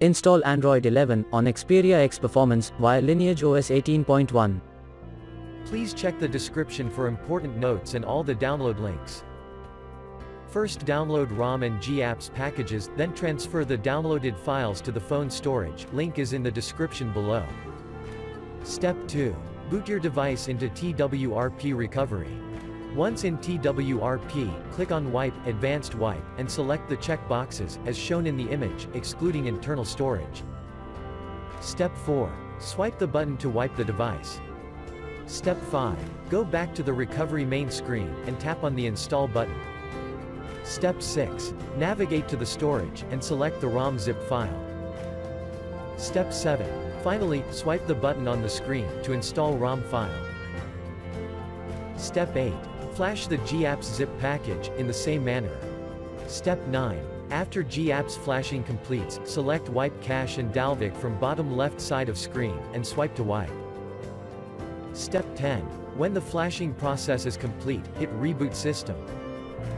Install Android 11 on Xperia X Performance via LineageOS 18.1. Please check the description for important notes and all the download links. First, download ROM and GApps packages, then transfer the downloaded files to the phone storage. Link is in the description below. Step 2. Boot your device into TWRP recovery. Once in TWRP, click on Wipe, Advanced Wipe, and select the check boxes, as shown in the image, excluding internal storage. Step 4. Swipe the button to wipe the device. Step 5. Go back to the recovery main screen, and tap on the Install button. Step 6. Navigate to the storage, and select the ROM ZIP file. Step 7. Finally, swipe the button on the screen, to install ROM file. Step 8. Flash the GApps zip package, in the same manner. Step 9. After GApps flashing completes, select Wipe Cache and dalvik from bottom left side of screen, and swipe to wipe. Step 10. When the flashing process is complete, hit Reboot System.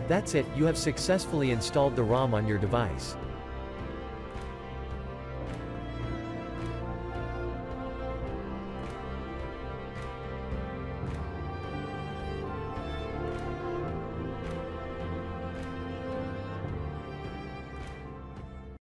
That's it, you have successfully installed the ROM on your device.